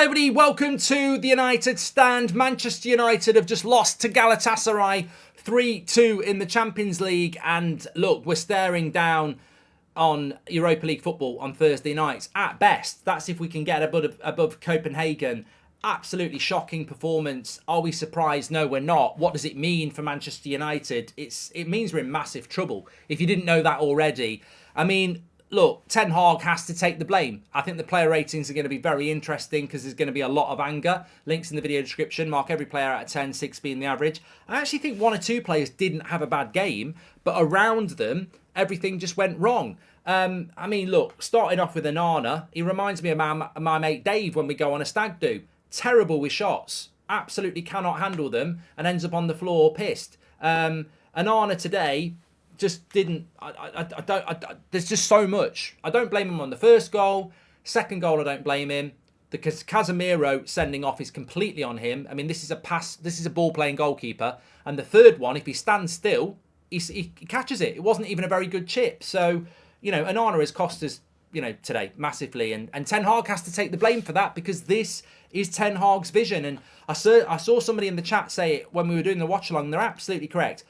Hello everybody, welcome to the United Stand. Manchester United have just lost to Galatasaray 3-2 in the Champions League. And look, we're staring down on Europa League football on Thursday nights. At best, that's if we can get above Copenhagen. Absolutely shocking performance. Are we surprised? No, we're not. What does it mean for Manchester United? It means we're in massive trouble. If you didn't know that already. I mean, look, Ten Hag has to take the blame. I think the player ratings are going to be very interesting because there's going to be a lot of anger. Links in the video description. Mark every player out of 10, 6 being the average. I actually think one or two players didn't have a bad game, but around them, everything just went wrong. I mean, look, starting off with Onana, he reminds me of my mate Dave when we go on a stag do. Terrible with shots. Absolutely cannot handle them and ends up on the floor pissed. Onana today just didn't. There's just so much. I don't blame him on the first goal. Second goal, I don't blame him. Because Casemiro sending off is completely on him. I mean, this is a pass. This is a ball-playing goalkeeper. And the third one, if he stands still, he catches it. It wasn't even a very good chip. So, you know, Onana has cost us, you know, today massively. And Ten Hag has to take the blame for that because this is Ten Hag's vision. And I saw somebody in the chat say it when we were doing the watch-along. They're absolutely correct.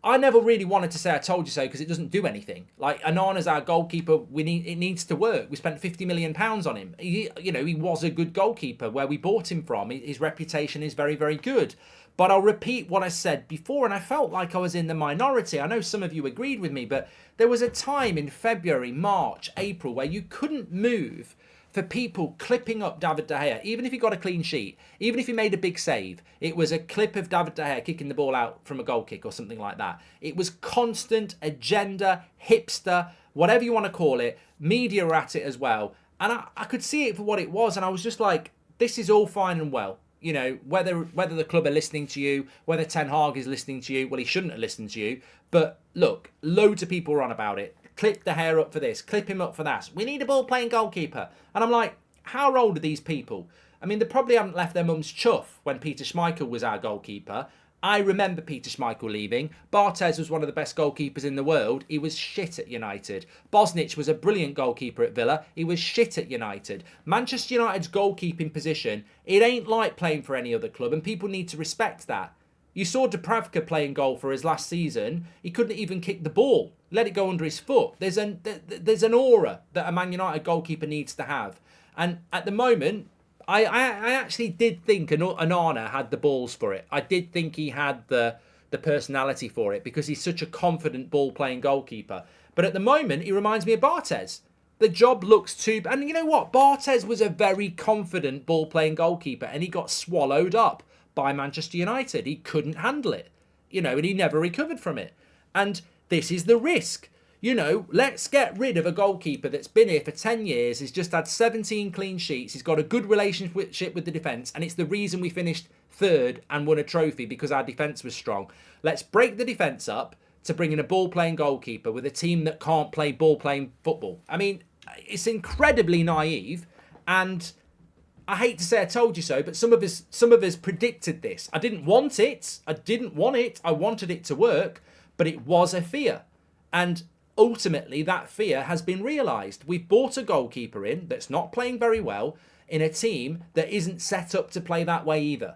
I never really wanted to say I told you so because it doesn't do anything. Like, Onana's our goalkeeper. It needs to work. We spent £50 million on him. He was a good goalkeeper where we bought him from. His reputation is very, very good. But I'll repeat what I said before, and I felt like I was in the minority. I know some of you agreed with me, but there was a time in February, March, April where you couldn't move for people clipping up David De Gea, even if he got a clean sheet, even if he made a big save. It was a clip of David De Gea kicking the ball out from a goal kick or something like that. It was constant agenda, hipster, whatever you want to call it. Media were at it as well. And I could see it for what it was. And I was just like, this is all fine and well. You know, whether the club are listening to you, whether Ten Hag is listening to you, well, he shouldn't have listened to you. But look, loads of people were on about it. Clip the hair up for this, clip him up for that. We need a ball-playing goalkeeper. And I'm like, how old are these people? I mean, they probably haven't left their mum's chuff when Peter Schmeichel was our goalkeeper. I remember Peter Schmeichel leaving. Barthez was one of the best goalkeepers in the world. He was shit at United. Bosnich was a brilliant goalkeeper at Villa. He was shit at United. Manchester United's goalkeeping position, it ain't like playing for any other club, and people need to respect that. You saw Dubravka playing goal for us last season. He couldn't even kick the ball. Let it go under his foot. There's an aura that a Man United goalkeeper needs to have. And at the moment, I actually did think Onana had the balls for it. I did think he had the personality for it because he's such a confident ball-playing goalkeeper. But at the moment, he reminds me of Barthez. The job looks too... And you know what? Barthez was a very confident ball-playing goalkeeper and he got swallowed up by Manchester United. He couldn't handle it, you know, and he never recovered from it. And this is the risk. You know, let's get rid of a goalkeeper that's been here for 10 years, he's just had 17 clean sheets, he's got a good relationship with the defence, and it's the reason we finished third and won a trophy because our defence was strong. Let's break the defence up to bring in a ball-playing goalkeeper with a team that can't play ball-playing football. I mean, it's incredibly naive, and I hate to say I told you so, but some of us predicted this. I didn't want it. I wanted it to work, but it was a fear. And ultimately, that fear has been realised. We've bought a goalkeeper in that's not playing very well in a team that isn't set up to play that way either.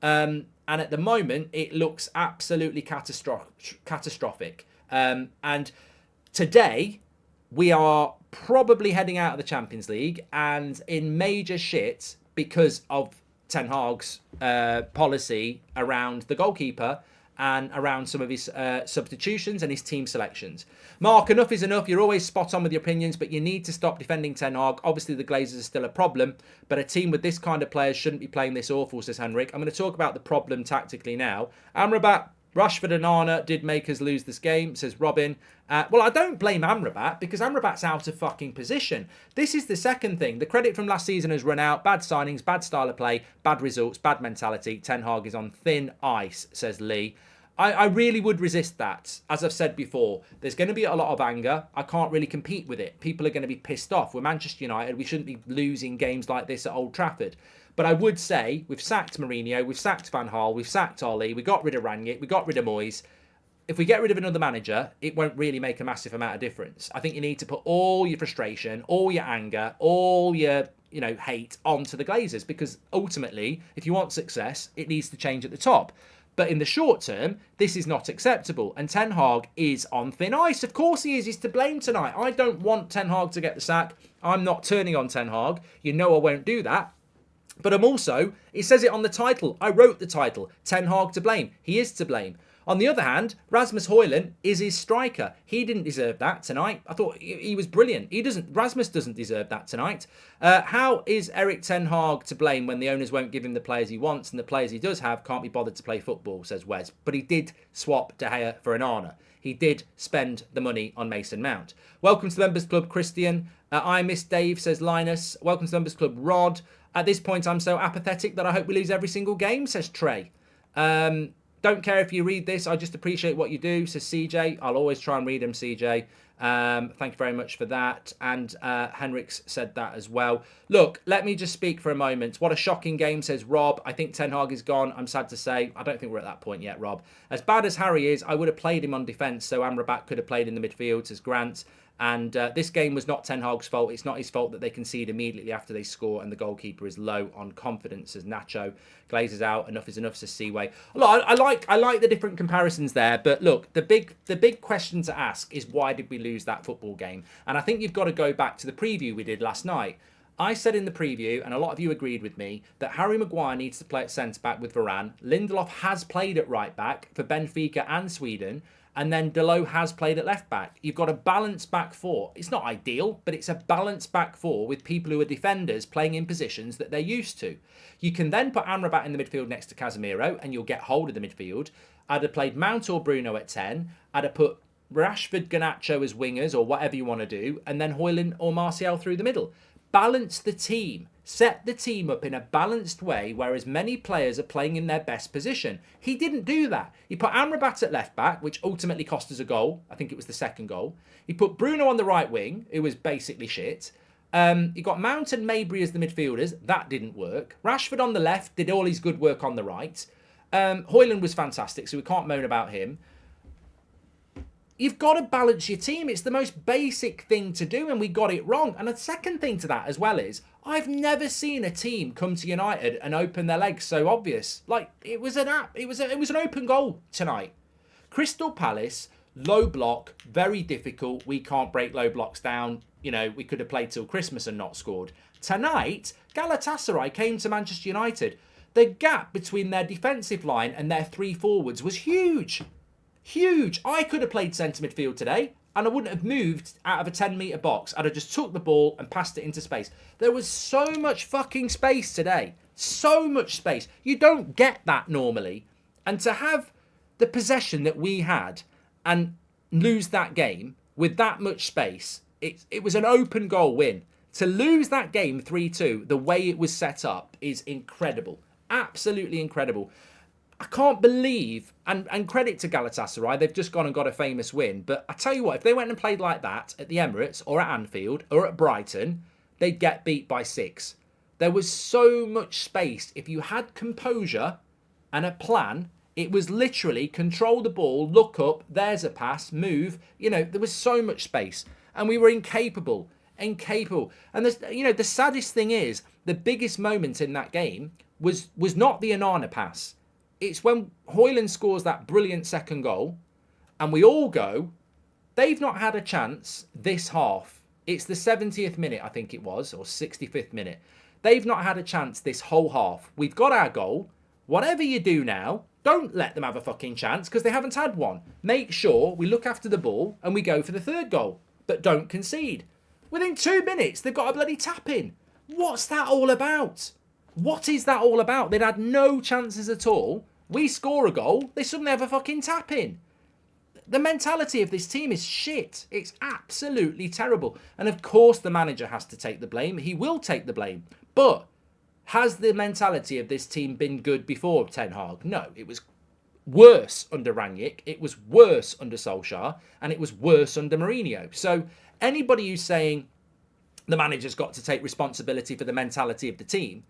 And at the moment, it looks absolutely catastrophic. And today, we are probably heading out of the Champions League and in major shit because of Ten Hag's policy around the goalkeeper and around some of his substitutions and his team selections. Mark, enough is enough. You're always spot on with your opinions, but you need to stop defending Ten Hag. Obviously, the Glazers are still a problem, but a team with this kind of players shouldn't be playing this awful, says Henrik. I'm going to talk about the problem tactically now. Amrabat, Rashford and Onana did make us lose this game, says Robin. Well, I don't blame Amrabat because Amrabat's out of fucking position. This is the second thing. The credit from last season has run out. Bad signings, bad style of play, bad results, bad mentality. Ten Hag is on thin ice, says Lee. I really would resist that. As I've said before, there's going to be a lot of anger. I can't really compete with it. People are going to be pissed off. We're Manchester United. We shouldn't be losing games like this at Old Trafford. But I would say we've sacked Mourinho, we've sacked Van Gaal, we've sacked Ollie, we got rid of Rangnick, we got rid of Moyes. If we get rid of another manager, it won't really make a massive amount of difference. I think you need to put all your frustration, all your anger, all your hate onto the Glazers, because ultimately, if you want success, it needs to change at the top. But in the short term, this is not acceptable. And Ten Hag is on thin ice. Of course he is. He's to blame tonight. I don't want Ten Hag to get the sack. I'm not turning on Ten Hag. You know I won't do that. But I'm also, it says it on the title. I wrote the title. Ten Hag to blame. He is to blame. On the other hand, Rasmus Højlund is his striker. He didn't deserve that tonight. I thought he was brilliant. Rasmus doesn't deserve that tonight. How is Erik Ten Hag to blame when the owners won't give him the players he wants and the players he does have can't be bothered to play football, says Wes. But he did swap De Gea for an Arna. He did spend the money on Mason Mount. Welcome to the Members Club, Christian. I miss Dave, says Linus. Welcome to the Members Club, Rod. At this point, I'm so apathetic that I hope we lose every single game, says Trey. Don't care if you read this. I just appreciate what you do, says CJ. I'll always try and read them, CJ. Thank you very much for that. And Henriks said that as well. Look, let me just speak for a moment. What a shocking game, says Rob. I think Ten Hag is gone. I'm sad to say. I don't think we're at that point yet, Rob. As bad as Harry is, I would have played him on defence, so Amrabat could have played in the midfield, says Grant. And this game was not Ten Hag's fault. It's not his fault that they concede immediately after they score and the goalkeeper is low on confidence, says Nacho. Glazers out. Enough is enough, says Seaway. Look, I like the different comparisons there, but look, the big question to ask is, why did we lose that football game? And I think you've got to go back to the preview we did last night. I said in the preview, and a lot of you agreed with me, that Harry Maguire needs to play at centre-back with Varane. Lindelof has played at right-back for Benfica and Sweden. And then Dalot has played at left-back. You've got a balanced back four. It's not ideal, but it's a balanced back four with people who are defenders playing in positions that they're used to. You can then put Amrabat in the midfield next to Casemiro, and you'll get hold of the midfield. I'd have played Mount or Bruno at 10. I'd have put Rashford, Garnacho as wingers, or whatever you want to do, and then Højlund or Martial through the middle. Balance the team. Set the team up in a balanced way where as many players are playing in their best position. He didn't do that. He put Amrabat at left back, which ultimately cost us a goal. I think it was the second goal. He put Bruno on the right wing, who was basically shit. He got Mount and Mabry as the midfielders. That didn't work. Rashford on the left did all his good work on the right. Højlund was fantastic, so we can't moan about him. You've got to balance your team. It's the most basic thing to do, and we got it wrong. And the second thing to that as well is, I've never seen a team come to United and open their legs so obvious. Like, it was an open goal tonight. Crystal Palace, low block, very difficult. We can't break low blocks down. We could have played till Christmas and not scored. Tonight, Galatasaray came to Manchester United. The gap between their defensive line and their three forwards was huge. Huge. I could have played centre midfield today and I wouldn't have moved out of a 10-metre box. I'd have just took the ball and passed it into space. There was so much fucking space today. So much space. You don't get that normally. And to have the possession that we had and lose that game with that much space, it was an open goal win. To lose that game 3-2, the way it was set up, is incredible. Absolutely incredible. I can't believe, and credit to Galatasaray, they've just gone and got a famous win. But I tell you what, if they went and played like that at the Emirates or at Anfield or at Brighton, they'd get beat by 6. There was so much space. If you had composure and a plan, it was literally control the ball, look up, there's a pass, move. There was so much space. And we were incapable. And the saddest thing is, the biggest moment in that game was not the Onana pass. It's when Højlund scores that brilliant second goal and we all go, they've not had a chance this half. It's the 70th minute, I think it was, or 65th minute. They've not had a chance this whole half. We've got our goal. Whatever you do now, don't let them have a fucking chance because they haven't had one. Make sure we look after the ball and we go for the third goal, but don't concede. Within 2 minutes, they've got a bloody tap in. What's that all about? What is that all about? They'd had no chances at all. We score a goal, they suddenly have a fucking tap in. The mentality of this team is shit. It's absolutely terrible. And of course the manager has to take the blame. He will take the blame. But has the mentality of this team been good before Ten Hag? No, it was worse under Rangnick. It was worse under Solskjaer. And it was worse under Mourinho. So anybody who's saying the manager's got to take responsibility for the mentality of the team,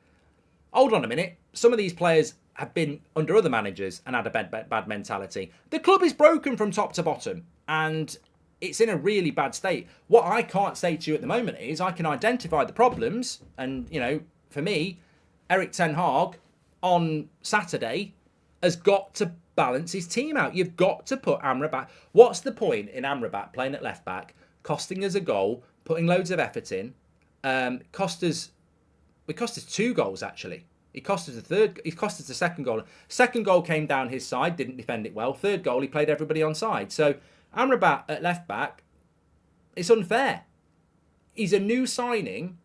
hold on a minute. Some of these players have been under other managers and had a bad mentality. The club is broken from top to bottom. And it's in a really bad state. What I can't say to you at the moment is I can identify the problems. And, you know, for me, Erik ten Hag on Saturday has got to balance his team out. You've got to put Amrabat. What's the point in Amrabat playing at left back, costing us a goal, putting loads of effort in? It cost us 2 goals, actually. He cost us the second goal. Second goal came down his side, didn't defend it well. Third goal, he played everybody on side. So Amrabat at left back, it's unfair. He's a new signing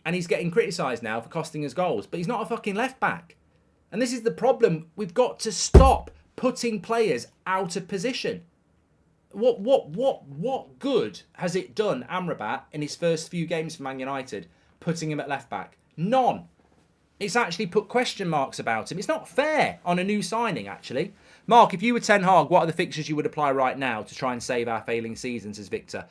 and he's getting criticised now for costing us goals, but he's not a fucking left back. And this is the problem. We've got to stop putting players out of position. What good has it done Amrabat in his first few games for Man United, putting him at left back? None. It's actually put question marks about him. It's not fair on a new signing, actually. Mark, if you were Ten Hag, what are the fixtures you would apply right now to try and save our failing seasons, says Victor?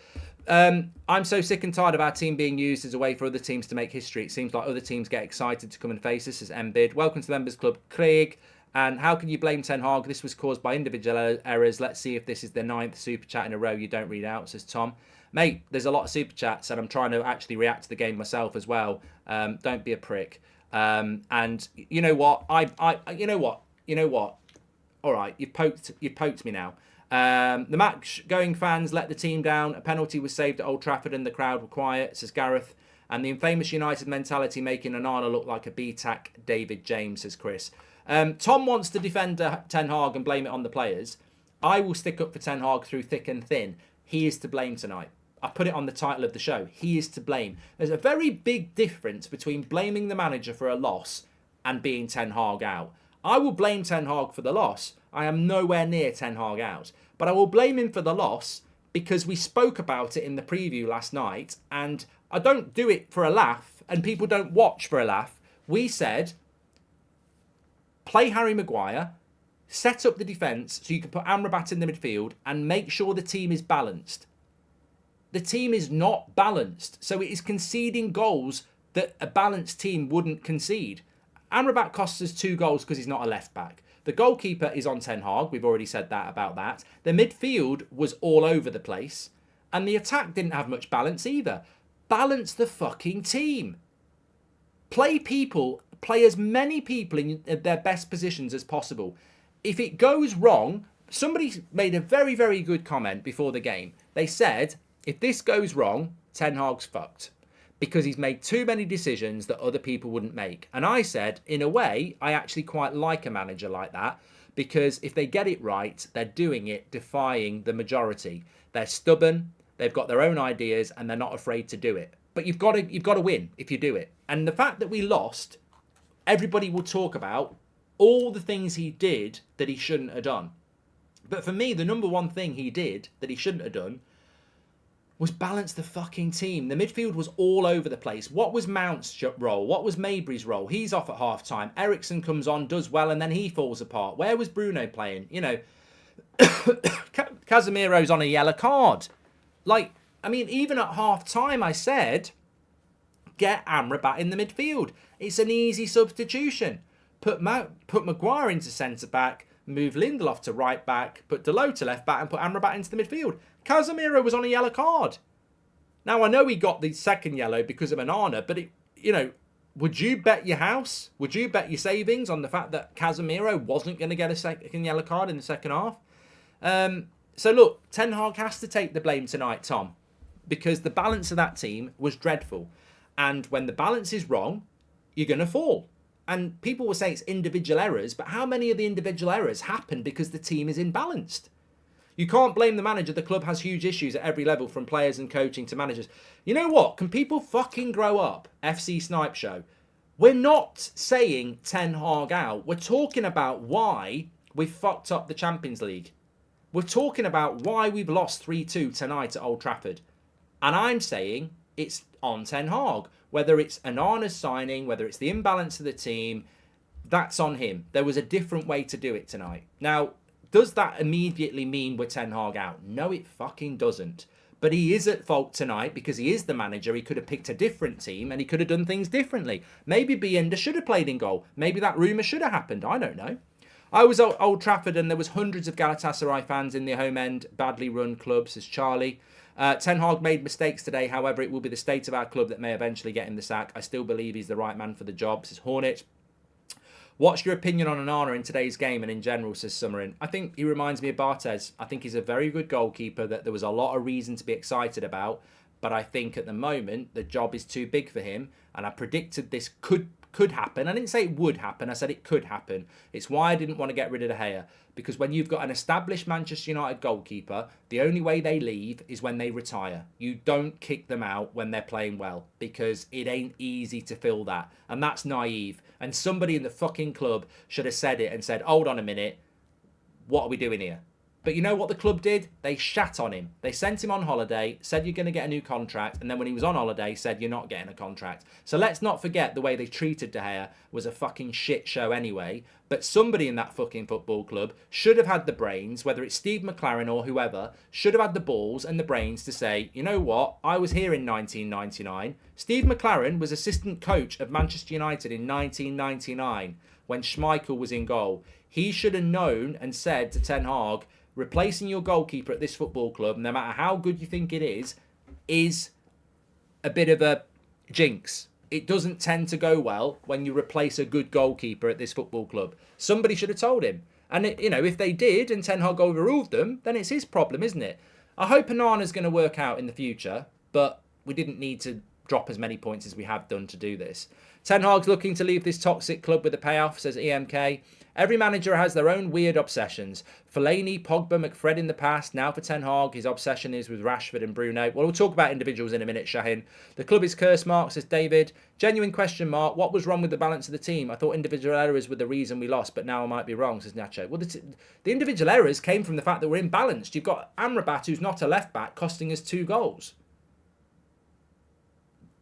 I'm so sick and tired of our team being used as a way for other teams to make history. It seems like other teams get excited to come and face us, says Mbid. Welcome to the Members Club, Craig. And how can you blame Ten Hag? This was caused by individual errors. Let's see if this is the 9th super chat in a row you don't read out, says Tom. Mate, there's a lot of super chats and I'm trying to actually react to the game myself as well. Don't be a prick. And you know what? You know what? All right, you've poked me now. The match-going fans let the team down. A penalty was saved at Old Trafford and the crowd were quiet, says Gareth. And the infamous United mentality making Onana look like a B-tack David James, says Chris. Tom wants to defend Ten Hag and blame it on the players. I will stick up for Ten Hag through thick and thin. He is to blame tonight. I put it on the title of the show. He is to blame. There's a very big difference between blaming the manager for a loss and being Ten Hag out. I will blame Ten Hag for the loss. I am nowhere near Ten Hag out. But I will blame him for the loss because we spoke about it in the preview last night. And I don't do it for a laugh and people don't watch for a laugh. We said, play Harry Maguire, set up the defence so you can put Amrabat in the midfield and make sure the team is balanced. The team is not balanced. So it is conceding goals that a balanced team wouldn't concede. Amrabat costs us 2 goals because he's not a left back. The goalkeeper is on Ten Hag. We've already said that about that. The midfield was all over the place. And the attack didn't have much balance either. Balance the fucking team. Play as many people in their best positions as possible. If it goes wrong, somebody made a very, very good comment before the game. They said, if this goes wrong, Ten Hag's fucked. Because he's made too many decisions that other people wouldn't make. And I said, in a way, I actually quite like a manager like that. Because if they get it right, they're doing it defying the majority. They're stubborn, they've got their own ideas, and they're not afraid to do it. But you've got to win if you do it. And the fact that we lost, everybody will talk about all the things he did that he shouldn't have done. But for me, the number one thing he did that he shouldn't have done was balance the fucking team. The midfield was all over the place. What was Mount's role? What was Mabry's role? He's off at half-time. Eriksen comes on, does well, and then he falls apart. Where was Bruno playing? You know, Casemiro's on a yellow card. Like, I mean, even at half-time, I said, get Amrabat in the midfield. It's an easy substitution. Put Maguire into centre-back, move Lindelof to right-back, put Dalot to left-back, and put Amrabat into the midfield. Casemiro was on a yellow card. Now, I know he got the second yellow because of Onana, but, would you bet your house? Would you bet your savings on the fact that Casemiro wasn't going to get a second yellow card in the second half? So, look, Ten Hag has to take the blame tonight, Tom, because the balance of that team was dreadful. And when the balance is wrong, you're going to fall. And people will say it's individual errors, but how many of the individual errors happen because the team is imbalanced? You can't blame the manager. The club has huge issues at every level, from players and coaching to managers. You know what? Can people fucking grow up? FC Snipe Show. We're not saying Ten Hag out. We're talking about why we've fucked up the Champions League. We're talking about why we've lost 3-2 tonight at Old Trafford. And I'm saying it's on Ten Hag. Whether it's Onana's signing, whether it's the imbalance of the team, that's on him. There was a different way to do it tonight. Now, does that immediately mean we're Ten Hag out? No, it fucking doesn't. But he is at fault tonight because he is the manager. He could have picked a different team and he could have done things differently. Maybe Bienda should have played in goal. Maybe that rumour should have happened. I don't know. I was at Old Trafford and there was hundreds of Galatasaray fans in the home end, badly run club, says Charlie. Ten Hag made mistakes today. However, it will be the state of our club that may eventually get him the sack. I still believe he's the right man for the job, says Hornet. What's your opinion on Onana in today's game and in general, says Summerin? I think he reminds me of Barthez. I think he's a very good goalkeeper that there was a lot of reason to be excited about. But I think at the moment, the job is too big for him. And I predicted this could happen. I didn't say it would happen. I said it could happen. It's why I didn't want to get rid of De Gea. Because when you've got an established Manchester United goalkeeper, the only way they leave is when they retire. You don't kick them out when they're playing well. Because it ain't easy to fill that. And that's naive. And somebody in the fucking club should have said it and said, hold on a minute. What are we doing here? But you know what the club did? They shat on him. They sent him on holiday, said you're going to get a new contract, and then when he was on holiday, said you're not getting a contract. So let's not forget the way they treated De Gea was a fucking shit show anyway. But somebody in that fucking football club should have had the brains, whether it's Steve McLaren or whoever, should have had the balls and the brains to say, you know what? I was here in 1999. Steve McLaren was assistant coach of Manchester United in 1999 when Schmeichel was in goal. He should have known and said to Ten Hag, replacing your goalkeeper at this football club, no matter how good you think it is a bit of a jinx. It doesn't tend to go well when you replace a good goalkeeper at this football club. Somebody should have told him. And, if they did and Ten Hag overruled them, then it's his problem, isn't it? I hope Onana's going to work out in the future, but we didn't need to drop as many points as we have done to do this. Ten Hag's looking to leave this toxic club with a payoff, says EMK. Every manager has their own weird obsessions. Fellaini, Pogba, McFred in the past. Now for Ten Hag, his obsession is with Rashford and Bruno. Well, we'll talk about individuals in a minute, Shahin. The club is curse mark, says David. Genuine question mark. What was wrong with the balance of the team? I thought individual errors were the reason we lost, but now I might be wrong, says Nacho. Well, the individual errors came from the fact that we're imbalanced. You've got Amrabat, who's not a left-back, costing us 2 goals.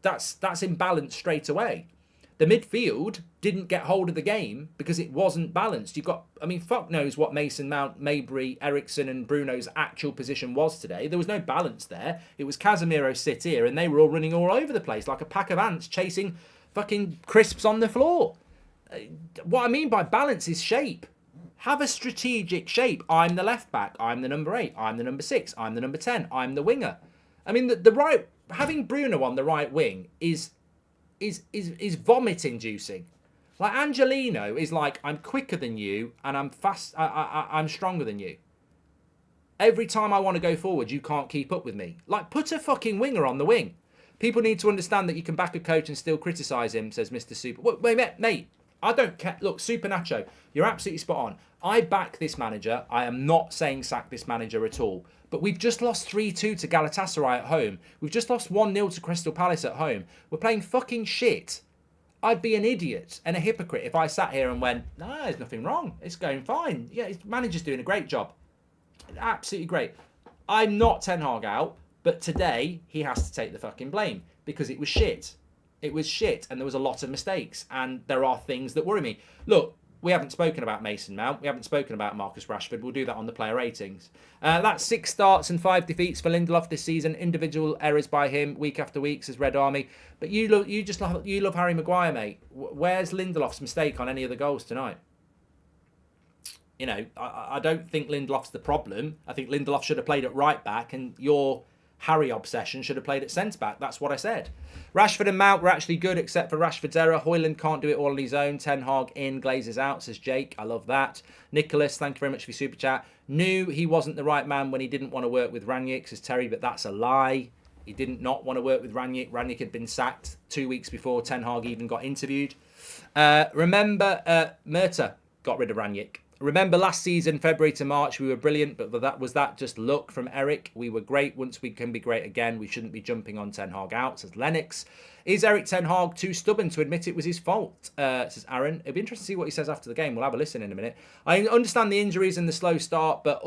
That's imbalanced straight away. The midfield didn't get hold of the game because it wasn't balanced. You've got, fuck knows what Mason Mount, Mabry, Ericsson and Bruno's actual position was today. There was no balance there. It was Casemiro sit here and they were all running all over the place like a pack of ants chasing fucking crisps on the floor. What I mean by balance is shape. Have a strategic shape. I'm the left back. I'm the number 8. I'm the number 6. I'm the number 10. I'm the winger. The right, having Bruno on the right wing is vomit inducing. Like Angelino is like, I'm quicker than you and I'm fast. I'm stronger than you. Every time I want to go forward, you can't keep up with me. Like, put a fucking winger on the wing. People need to understand that you can back a coach and still criticise him, says Mr. Super. Wait, mate. I don't care. Look, Super Nacho, you're absolutely spot on. I back this manager. I am not saying sack this manager at all. But we've just lost 3-2 to Galatasaray at home. We've just lost 1-0 to Crystal Palace at home. We're playing fucking shit. I'd be an idiot and a hypocrite if I sat here and went, no, there's nothing wrong. It's going fine. Yeah, his manager's doing a great job. Absolutely great. I'm not Ten Hag out, but today he has to take the fucking blame because it was shit. It was shit and there was a lot of mistakes and there are things that worry me. Look, we haven't spoken about Mason Mount. We haven't spoken about Marcus Rashford. We'll do that on the player ratings. That's 6 starts and 5 defeats for Lindelof this season. Individual errors by him week after week, says Red Army. But you love Harry Maguire, mate. Where's Lindelof's mistake on any of the goals tonight? I don't think Lindelof's the problem. I think Lindelof should have played at right back and your Harry obsession should have played at centre-back. That's what I said. Rashford and Mount were actually good except for Rashford's error. Hoyland can't do it all on his own. Ten Hag in, Glazers out, says Jake. I love that. Nicholas, thank you very much for your super chat. Knew he wasn't the right man when he didn't want to work with Rangnick, says Terry, but that's a lie. He didn't not want to work with Rangnick. Rangnick had been sacked 2 weeks before Ten Hag even got interviewed. Remember, Murta got rid of Rangnick. Remember last season, February to March, we were brilliant, but was that just luck from Eric? We were great. Once we can be great again, we shouldn't be jumping on Ten Hag out, says Lennox. Is Eric Ten Hag too stubborn to admit it was his fault, says Aaron. It'll be interesting to see what he says after the game. We'll have a listen in a minute. I understand the injuries and the slow start, but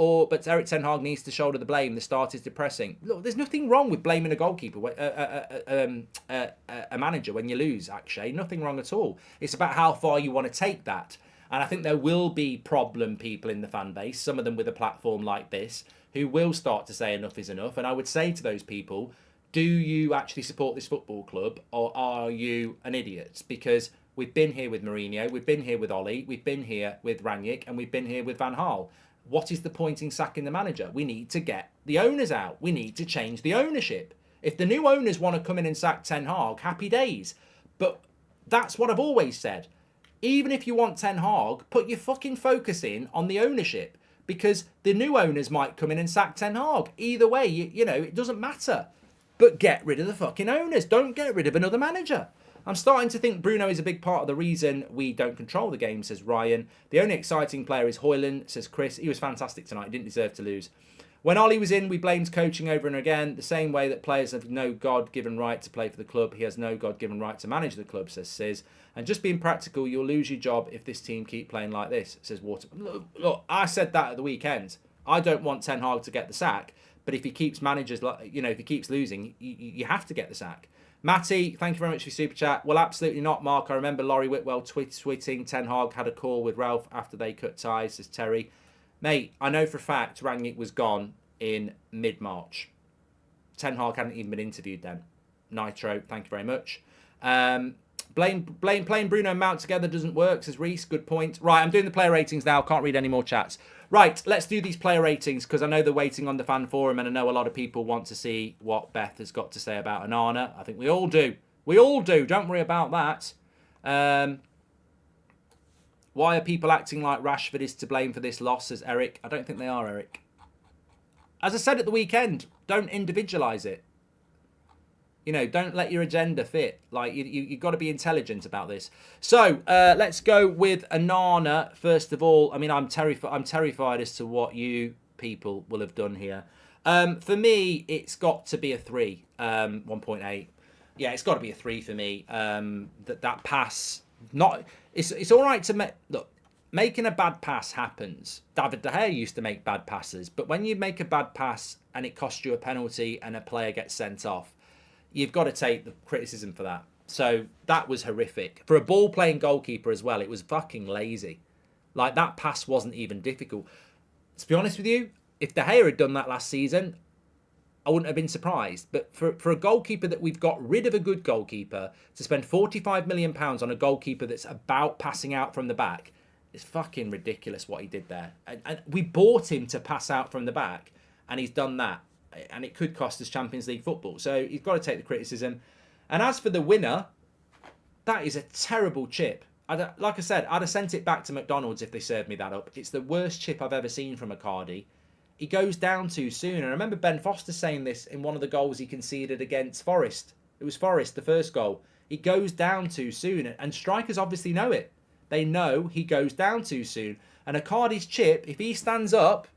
Eric Ten Hag needs to shoulder the blame. The start is depressing. Look, there's nothing wrong with blaming a goalkeeper, a manager when you lose, actually. Nothing wrong at all. It's about how far you want to take that. And I think there will be problem people in the fan base, some of them with a platform like this, who will start to say enough is enough. And I would say to those people, do you actually support this football club or are you an idiot? Because We've been here with Mourinho. We've been here with Ollie. We've been here with Rangnick. And we've been here with Van Gaal. What is the point in sacking the manager? We need to get the owners out. We need to change the ownership. If the new owners want to come in and sack Ten Hag, happy days. But that's what I've always said. Even if you want Ten Hag, put your fucking focus in on the ownership. Because the new owners might come in and sack Ten Hag. Either way, you know, it doesn't matter. But get rid of the fucking owners. Don't get rid of another manager. I'm starting to think Bruno is a big part of the reason we don't control the game, says Ryan. The only exciting player is Højlund, says Chris. He was fantastic tonight. He didn't deserve to lose. When Ollie was in, we blamed coaching over and again. The same way that players have no God-given right to play for the club, he has no God-given right to manage the club, says Sis. And just being practical, you'll lose your job if this team keep playing like this, says Water. Look, I said that at the weekend. I don't want Ten Hag to get the sack, but if he keeps managers, you know, if he keeps losing, you have to get the sack. Matty, thank you very much for your super chat. Well, absolutely not, Mark. I remember Laurie Whitwell tweeting Ten Hag had a call with Ralph after they cut ties, says Terry. Mate, I know for a fact Rangnick was gone in mid-March. Ten Hag hadn't even been interviewed then. Nitro, thank you very much. Playing Bruno and Mount together doesn't work, says Reese. Good point. Right, I'm doing the player ratings now. Can't read any more chats. Right, let's do these player ratings because I know they're waiting on the fan forum and I know a lot of people want to see what Beth has got to say about Onana. I think we all do. We all do. Don't worry about that. Why are people acting like Rashford is to blame for this loss, says Eric. I don't think they are, Eric. As I said at the weekend, don't individualise it. You know, don't let your agenda fit. Like, you've got to be intelligent about this. So, let's go with Onana, first of all. I mean, I'm terrified as to what you people will have done here. For me, it's got to be a 3, 1.8. Yeah, it's got to be a 3 for me. That pass, it's all right to make... Look, making a bad pass happens. David De Gea used to make bad passes. But when you make a bad pass and it costs you a penalty and a player gets sent off, you've got to take the criticism for that. So that was horrific. For a ball-playing goalkeeper as well, it was fucking lazy. Like, that pass wasn't even difficult. To be honest with you, if De Gea had done that last season, I wouldn't have been surprised. But for a goalkeeper that we've got rid of a good goalkeeper, to spend £45 million on a goalkeeper that's about passing out from the back, it's fucking ridiculous what he did there. And we bought him to pass out from the back, and he's done that. And it could cost us Champions League football. So you've got to take the criticism. And as for the winner, that is a terrible chip. Like I said, I'd have sent it back to McDonald's if they served me that up. It's the worst chip I've ever seen from Icardi. He goes down too soon. And I remember Ben Foster saying this in one of the goals he conceded against Forest. It was Forest, the first goal. He goes down too soon. And strikers obviously know it. They know he goes down too soon. And Icardi's chip, if he stands up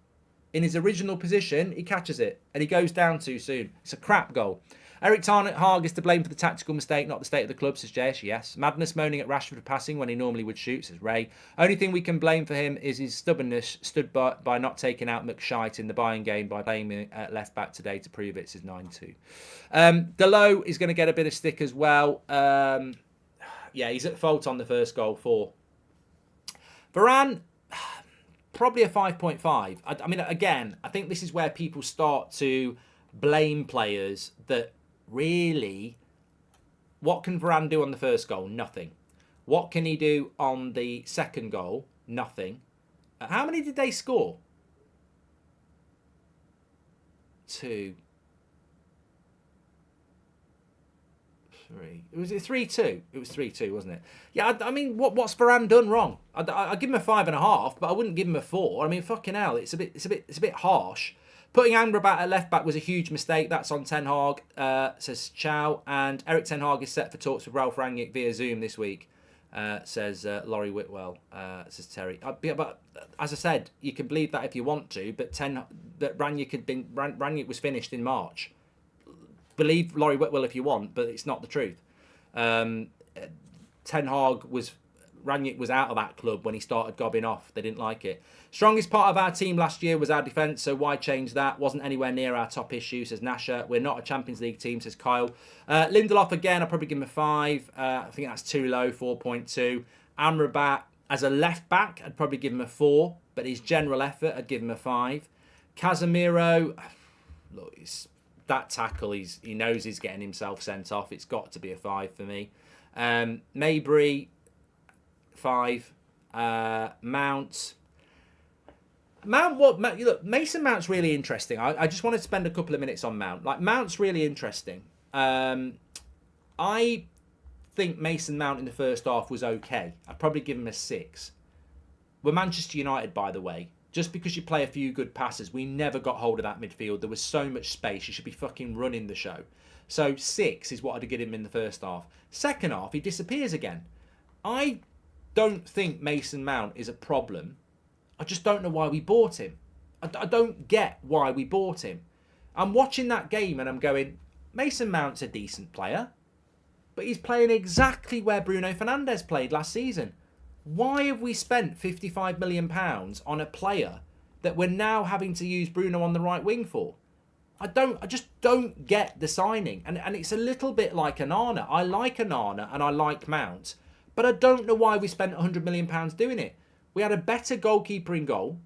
in his original position, he catches it. And he goes down too soon. It's a crap goal. Eric Ten Hag is to blame for the tactical mistake, not the state of the club, says Jayesh. Yes. Madness moaning at Rashford for passing when he normally would shoot, says Ray. Only thing we can blame for him is his stubbornness, stood by not taking out McShite in the buying game by playing him at left back today to prove it, says 9-2. Delo is going to get a bit of stick as well. Yeah, he's at fault on the first goal, 4. Varane, probably a 5.5. I mean, again, I think this is where people start to blame players that really... What can Varane do on the first goal? Nothing. What can he do on the second goal? Nothing. How many did they score? 2. 3. Was it 3-2? It was 3-2, wasn't it? Yeah, I mean, what's Varane done wrong? I'd give him a 5.5, but I wouldn't give him a 4. I mean, fucking hell, it's a bit harsh. Putting Amrabat at left back was a huge mistake. That's on Ten Hag, says Chow. And Eric Ten Hag is set for talks with Ralph Rangnick via Zoom this week, says Laurie Whitwell, says Terry. But as I said, you can believe that if you want to, but Rangnick was finished in March. Believe Laurie Whitwell if you want, but it's not the truth. Ten Hag Rangnick was out of that club when he started gobbing off. They didn't like it. Strongest part of our team last year was our defence, so why change that? Wasn't anywhere near our top issue, says Nasha. We're not a Champions League team, says Kyle. Lindelof, again, I'll probably give him a 5. I think that's too low, 4.2. Amrabat, as a left back, I'd probably give him a 4, but his general effort, I'd give him a 5. Casemiro, look, that tackle, he knows he's getting himself sent off. It's got to be a 5 for me. Mabry, 5. Mount. Look, Mason Mount's really interesting. I just want to spend a couple of minutes on Mount. Like, Mount's really interesting. I think Mason Mount in the first half was okay. I'd probably give him a 6. We're Manchester United, by the way. Just because you play a few good passes, we never got hold of that midfield. There was so much space. You should be fucking running the show. So 6 is what I'd give him in the first half. Second half, he disappears again. I don't think Mason Mount is a problem. I just don't know why we bought him. I don't get why we bought him. I'm watching that game and I'm going, Mason Mount's a decent player, but he's playing exactly where Bruno Fernandes played last season. Why have we spent £55 million on a player that we're now having to use Bruno on the right wing for? I just don't get the signing. And it's a little bit like Onana. I like Onana and I like Mount, but I don't know why we spent £100 million doing it. We had a better goalkeeper in goal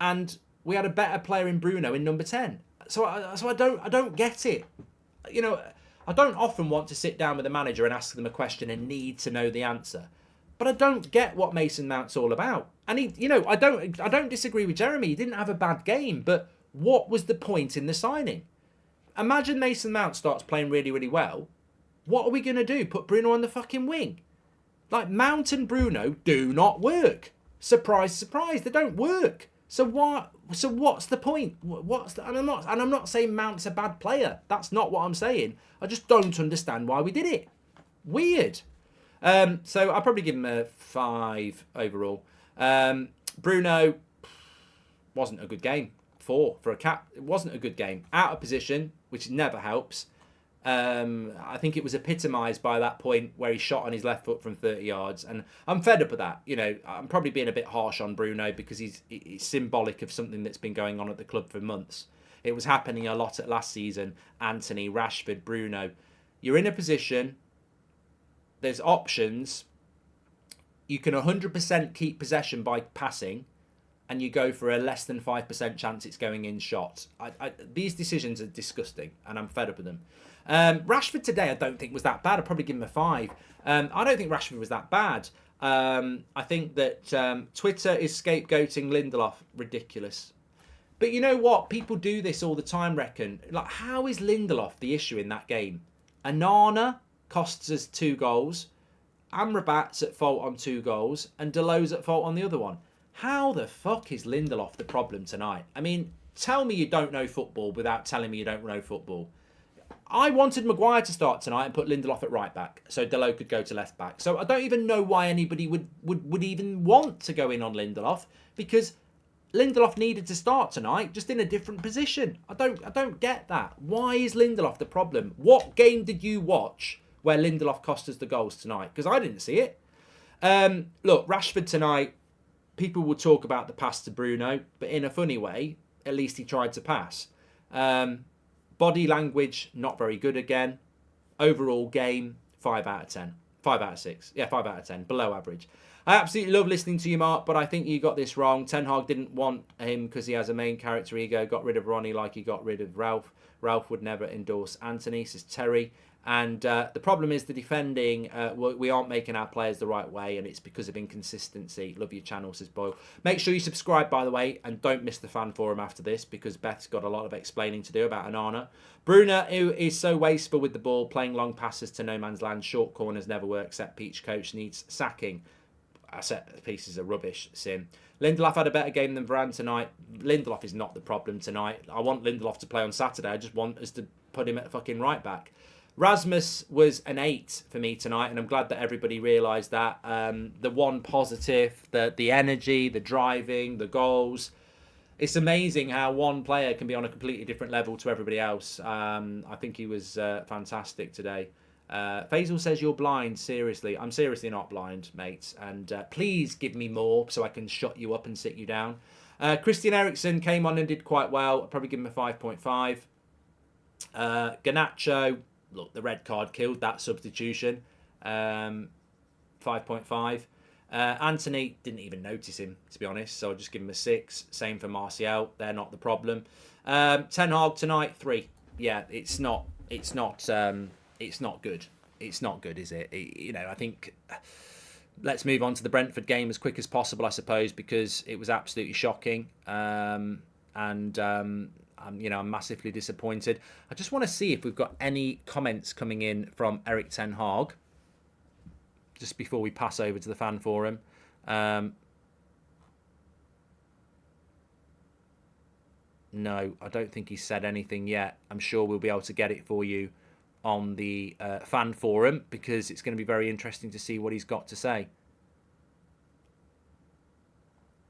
and we had a better player in Bruno in number 10. So I don't get it. You know, I don't often want to sit down with a manager and ask them a question and need to know the answer. But I don't get what Mason Mount's all about. And he, you know, I don't disagree with Jeremy. He didn't have a bad game, but what was the point in the signing? Imagine Mason Mount starts playing really, really well. What are we going to do? Put Bruno on the fucking wing? Like, Mount and Bruno do not work. Surprise, surprise, they don't work. So what's the point? And I'm not saying Mount's a bad player. That's not what I'm saying. I just don't understand why we did it. Weird. So I'll probably give him a 5 overall. Bruno wasn't a good game. 4 for a cap. It wasn't a good game. Out of position, which never helps. I think it was epitomised by that point where he shot on his left foot from 30 yards. And I'm fed up with that. You know, I'm probably being a bit harsh on Bruno because he's symbolic of something that's been going on at the club for months. It was happening a lot at last season. Anthony, Rashford, Bruno. You're in a position... There's options. You can 100% keep possession by passing, and you go for a less than 5% chance it's going in shot. These decisions are disgusting, and I'm fed up with them. Rashford today, I don't think was that bad. I'd probably give him a 5. I don't think Rashford was that bad. I think that Twitter is scapegoating Lindelof. Ridiculous. But you know what? People do this all the time, reckon. Like, how is Lindelof the issue in that game? Onana costs us 2 goals. Amrabat's at fault on 2 goals. And Deleu's at fault on the other one. How the fuck is Lindelof the problem tonight? I mean, tell me you don't know football without telling me you don't know football. I wanted Maguire to start tonight and put Lindelof at right back so Deleu could go to left back. So I don't even know why anybody would even want to go in on Lindelof, because Lindelof needed to start tonight, just in a different position. I don't get that. Why is Lindelof the problem? What game did you watch where Lindelof cost us the goals tonight? Because I didn't see it. Look, Rashford tonight, people will talk about the pass to Bruno, but in a funny way, at least he tried to pass. Body language, not very good again. Overall game, 5 out of 10. 5 out of 6. Yeah, 5 out of 10. Below average. I absolutely love listening to you, Mark, but I think you got this wrong. Ten Hag didn't want him because he has a main character ego. Got rid of Ronnie like he got rid of Ralph. Ralph would never endorse Anthony, says Terry. And the problem is the defending. We aren't making our players the right way, and it's because of inconsistency. Love your channel, says Boyle. Make sure you subscribe, by the way, and don't miss the fan forum after this, because Beth's got a lot of explaining to do about Onana. Bruno, who is so wasteful with the ball, playing long passes to no man's land. Short corners never work. Set Peach coach needs sacking. Set pieces are rubbish, Sim. Lindelof had a better game than Varane tonight. Lindelof is not the problem tonight. I want Lindelof to play on Saturday. I just want us to put him at fucking right back. Rasmus was an 8 for me tonight, and I'm glad that everybody realised that. The one positive, the energy, the driving, the goals. It's amazing how one player can be on a completely different level to everybody else. I think he was fantastic today. Faisal says you're blind. Seriously, I'm seriously not blind, mates. And please give me more so I can shut you up and sit you down. Christian Eriksen came on and did quite well. I'd probably give him a 5.5. Garnacho, look, the red card killed that substitution. 5.5. Anthony, didn't even notice him, to be honest, so I'll just give him a 6. Same for Martial, they're not the problem. Ten Hag tonight, 3. Yeah, it's not good. It's not good, is it? You know, I think let's move on to the Brentford game as quick as possible, I suppose, because it was absolutely shocking. I'm massively disappointed. I just want to see if we've got any comments coming in from Erik ten Hag just before we pass over to the fan forum. No, I don't think he's said anything yet. I'm sure we'll be able to get it for you on the fan forum, because it's going to be very interesting to see what he's got to say.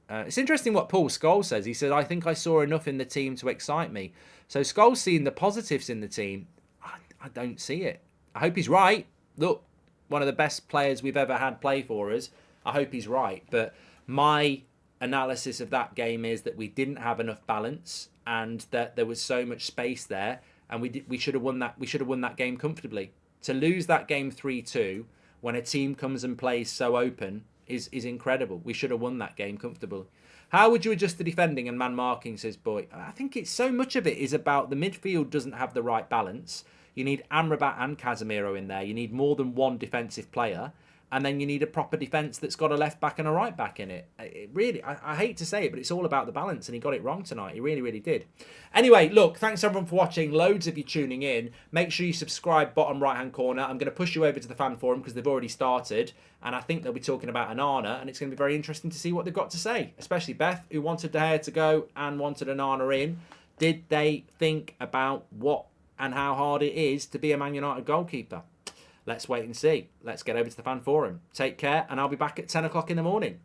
It's interesting what Paul Scholes says. He said, I think I saw enough in the team to excite me. So Scholes seeing the positives in the team, I don't see it. I hope he's right. Look, one of the best players we've ever had play for us. I hope he's right. But my analysis of that game is that we didn't have enough balance, and that there was so much space there, and we should have won that. We should have won that game comfortably. To lose that game 3-2 when a team comes and plays so open is incredible. We should have won that game comfortably. How would you adjust the defending and man marking, says Boy? I think it's so much of it is about the midfield doesn't have the right balance. You need Amrabat and Casemiro in there. You need more than one defensive player. And then you need a proper defence that's got a left back and a right back in it. It really, I hate to say it, but it's all about the balance, and he got it wrong tonight. He really, really did. Anyway, look, thanks everyone for watching. Loads of you tuning in. Make sure you subscribe, bottom right-hand corner. I'm going to push you over to the fan forum because they've already started, and I think they'll be talking about Onana, and it's going to be very interesting to see what they've got to say, especially Beth, who wanted De Gea to go and wanted Onana in. Did they think about what and how hard it is to be a Man United goalkeeper? Let's wait and see. Let's get over to the fan forum. Take care, and I'll be back at 10 o'clock in the morning.